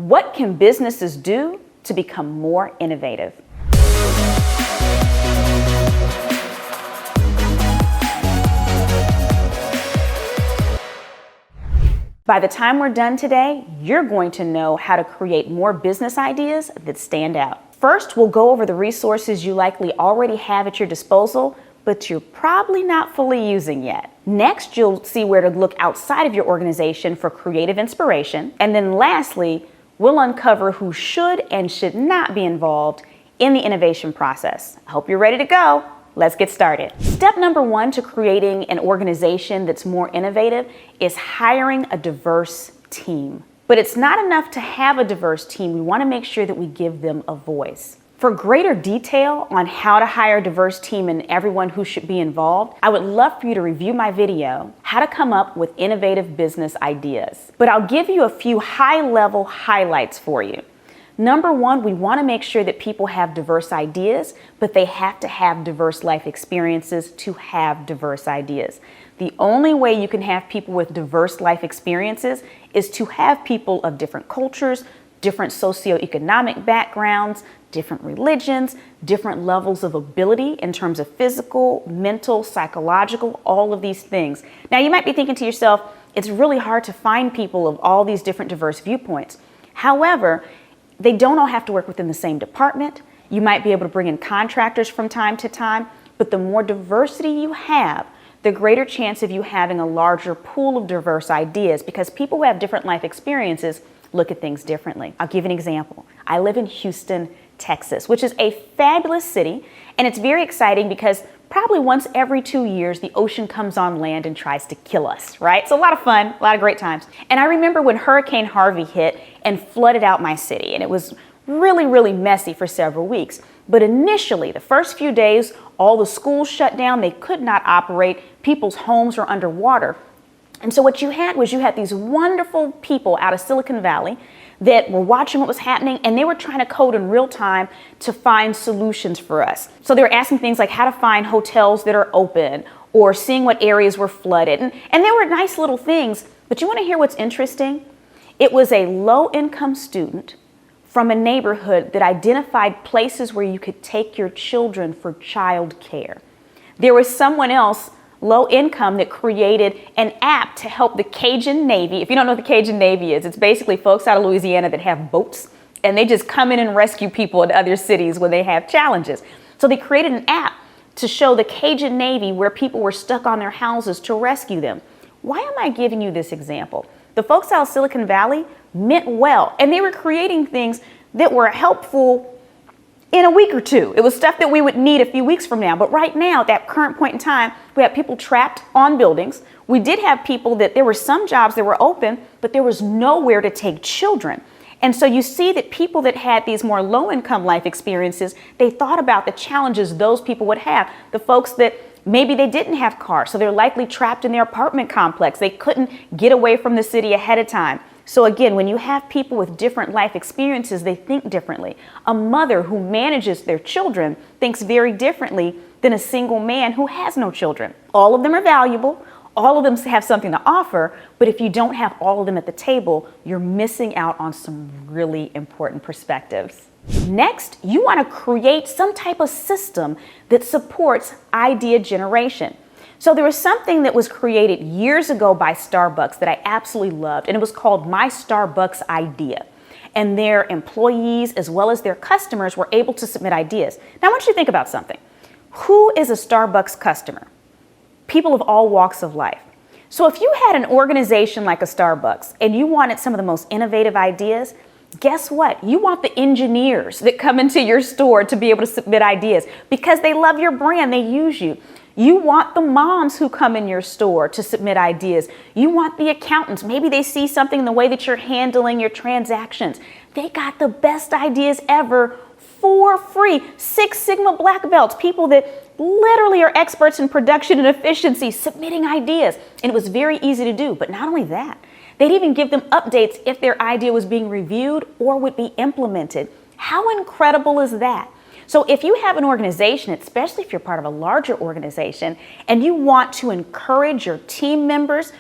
What can businesses do to become more innovative? By the time we're done today, you're going to know how to create more business ideas that stand out. First, we'll go over the resources you likely already have at your disposal, but you're probably not fully using yet. Next, you'll see where to look outside of your organization for creative inspiration. And then lastly, we'll uncover who should and should not be involved in the innovation process. I hope you're ready to go. Let's get started. Step number one to creating an organization that's more innovative is hiring a diverse team. But it's not enough to have a diverse team. We want to make sure that we give them a voice. For greater detail on how to hire a diverse team and everyone who should be involved, I would love for you to review my video, How to Come Up with Innovative Business Ideas. But I'll give you a few high-level highlights for you. Number one, we want to make sure that people have diverse ideas, but they have to have diverse life experiences to have diverse ideas. The only way you can have people with diverse life experiences is to have people of different cultures, different socioeconomic backgrounds, different religions, different levels of ability in terms of physical, mental, psychological, all of these things. Now, you might be thinking to yourself, it's really hard to find people of all these different diverse viewpoints. However, they don't all have to work within the same department. You might be able to bring in contractors from time to time, but the more diversity you have, the greater chance of you having a larger pool of diverse ideas, because people who have different life experiences look at things differently. I'll give you an example. I live in Houston, Texas, which is a fabulous city, and it's very exciting because probably once every 2 years, the ocean comes on land and tries to kill us, right? It's a lot of fun, a lot of great times. And I remember when Hurricane Harvey hit and flooded out my city, and it was really, really messy for several weeks. But initially, the first few days, all the schools shut down, they could not operate, people's homes were underwater. And so what you had was these wonderful people out of Silicon Valley that were watching what was happening, and they were trying to code in real time to find solutions for us. So they were asking things like how to find hotels that are open or seeing what areas were flooded. And they were nice little things, but you want to hear what's interesting? It was a low-income student from a neighborhood that identified places where you could take your children for child care. There was someone else, low income, that created an app to help the Cajun Navy. If you don't know what the Cajun Navy is, it's basically folks out of Louisiana that have boats, and they just come in and rescue people in other cities when they have challenges. So they created an app to show the Cajun Navy where people were stuck on their houses to rescue them. Why am I giving you this example? The folks out of Silicon Valley meant well, and they were creating things that were helpful in a week or two. It was stuff that we would need a few weeks from now. But right now, at that current point in time, we have people trapped on buildings. We did have people that there were some jobs that were open, but there was nowhere to take children. And so you see that people that had these more low-income life experiences, they thought about the challenges those people would have. The folks that maybe they didn't have cars, so they're likely trapped in their apartment complex. They couldn't get away from the city ahead of time. So again, when you have people with different life experiences, they think differently. A mother who manages their children thinks very differently than a single man who has no children. All of them are valuable. All of them have something to offer. But if you don't have all of them at the table, you're missing out on some really important perspectives. Next, you want to create some type of system that supports idea generation. So there was something that was created years ago by Starbucks that I absolutely loved, and it was called My Starbucks Idea. And their employees, as well as their customers, were able to submit ideas. Now, I want you to think about something. Who is a Starbucks customer? People of all walks of life. So if you had an organization like a Starbucks and you wanted some of the most innovative ideas, guess what? You want the engineers that come into your store to be able to submit ideas because they love your brand, they use you. You want the moms who come in your store to submit ideas. You want the accountants. Maybe they see something in the way that you're handling your transactions. They got the best ideas ever for free. Six Sigma black belts, people that literally are experts in production and efficiency, submitting ideas. And it was very easy to do. But not only that, they'd even give them updates if their idea was being reviewed or would be implemented. How incredible is that? So if you have an organization, especially if you're part of a larger organization, and you want to encourage your team members,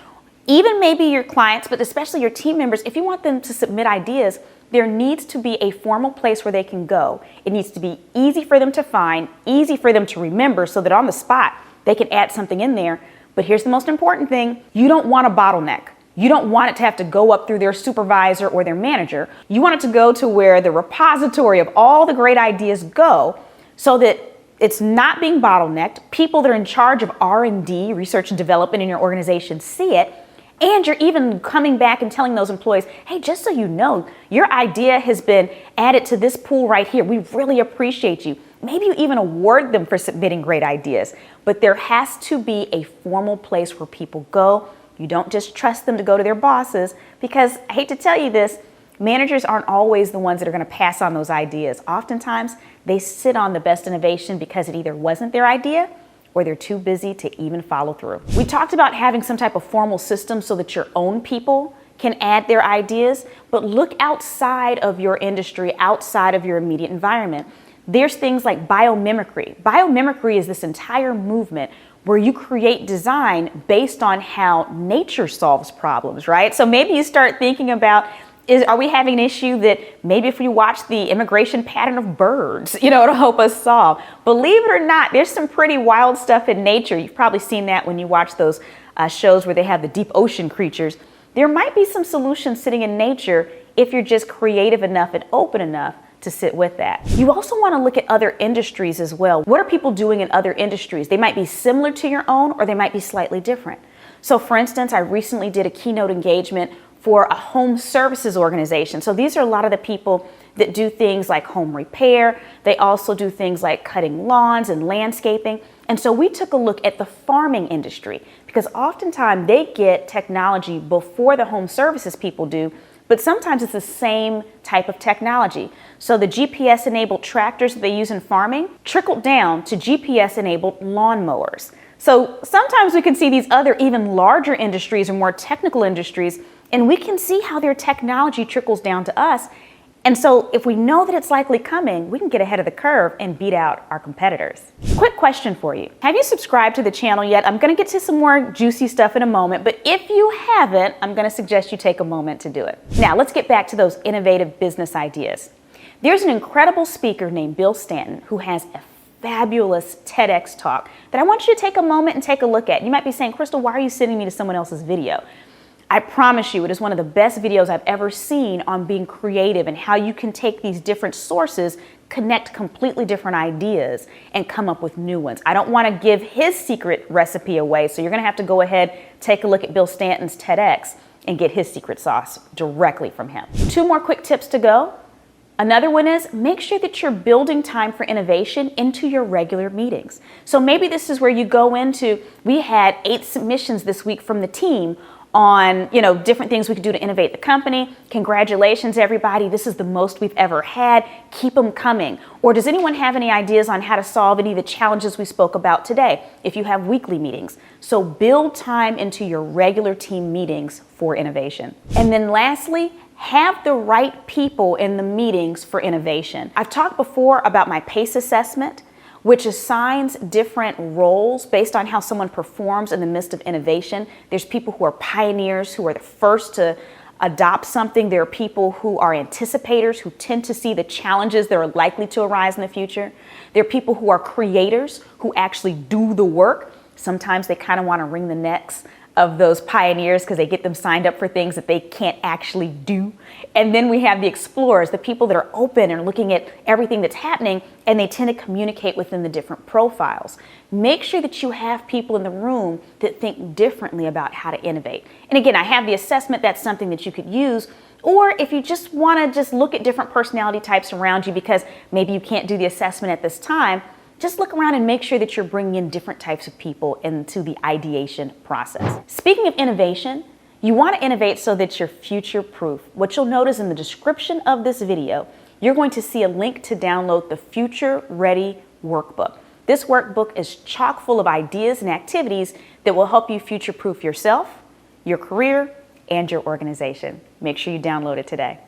even maybe your clients, but especially your team members, if you want them to submit ideas, There needs to be a formal place where they can go. It needs to be easy for them to find, easy for them to remember, so that on the spot they can add something in there. But here's the most important thing. You don't want a bottleneck. You don't want it to have to go up through their supervisor or their manager. You want it to go to where the repository of all the great ideas go, so that it's not being bottlenecked. People that are in charge of R&D, research and development in your organization, see it. And you're even coming back and telling those employees, hey, just so you know, your idea has been added to this pool right here. We really appreciate you. Maybe you even award them for submitting great ideas. But there has to be a formal place where people go. You don't just trust them to go to their bosses, because I hate to tell you this, managers aren't always the ones that are going to pass on those ideas. Oftentimes, they sit on the best innovation because it either wasn't their idea or they're too busy to even follow through. We talked about having some type of formal system so that your own people can add their ideas, but look outside of your industry, outside of your immediate environment. There's things like biomimicry. Biomimicry is this entire movement where you create design based on how nature solves problems, right? So maybe you start thinking about, are we having an issue that maybe if we watch the immigration pattern of birds, it'll help us solve. Believe it or not, there's some pretty wild stuff in nature. You've probably seen that when you watch those shows where they have the deep ocean creatures. There might be some solutions sitting in nature if you're just creative enough and open enough to sit with that. You also want to look at other industries as well. What are people doing in other industries? They might be similar to your own, or they might be slightly different. So for instance, I recently did a keynote engagement for a home services organization. So these are a lot of the people that do things like home repair. They also do things like cutting lawns and landscaping. And so we took a look at the farming industry, because oftentimes they get technology before the home services people do, but sometimes it's the same type of technology. So the GPS-enabled tractors that they use in farming trickled down to GPS-enabled lawnmowers. So sometimes we can see these other even larger industries or more technical industries, and we can see how their technology trickles down to us. And so if we know that it's likely coming, we can get ahead of the curve and beat out our competitors. Quick question for you. Have you subscribed to the channel yet? I'm going to get to some more juicy stuff in a moment, but if you haven't, I'm going to suggest you take a moment to do it. Now, let's get back to those innovative business ideas. There's an incredible speaker named Bill Stanton who has a fabulous TEDx talk that I want you to take a moment and take a look at. You might be saying, Crystal, why are you sending me to someone else's video? I promise you, it is one of the best videos I've ever seen on being creative and how you can take these different sources, connect completely different ideas, and come up with new ones. I don't want to give his secret recipe away, so you're going to have to go ahead, take a look at Bill Stanton's TEDx and get his secret sauce directly from him. 2 more quick tips to go. Another one is make sure that you're building time for innovation into your regular meetings. So maybe this is where you go into, we had 8 submissions this week from the team on, different things we could do to innovate the company. Congratulations, everybody. This is the most we've ever had. Keep them coming. Or does anyone have any ideas on how to solve any of the challenges we spoke about today if you have weekly meetings? So build time into your regular team meetings for innovation. And then lastly, have the right people in the meetings for innovation. I've talked before about my PACE assessment, which assigns different roles based on how someone performs in the midst of innovation. There's people who are pioneers, who are the first to adopt something. There are people who are anticipators, who tend to see the challenges that are likely to arise in the future. There are people who are creators, who actually do the work. Sometimes they kind of want to wring the necks of those pioneers because they get them signed up for things that they can't actually do. And then we have the explorers, the people that are open and looking at everything that's happening, and they tend to communicate within the different profiles. Make sure that you have people in the room that think differently about how to innovate. And again, I have the assessment. That's something that you could use. Or if you just want to just look at different personality types around you because maybe you can't do the assessment at this time, just look around and make sure that you're bringing in different types of people into the ideation process. Speaking of innovation, you want to innovate so that you're future-proof. What you'll notice in the description of this video, you're going to see a link to download the Future Ready Workbook. This workbook is chock full of ideas and activities that will help you future-proof yourself, your career, and your organization. Make sure you download it today.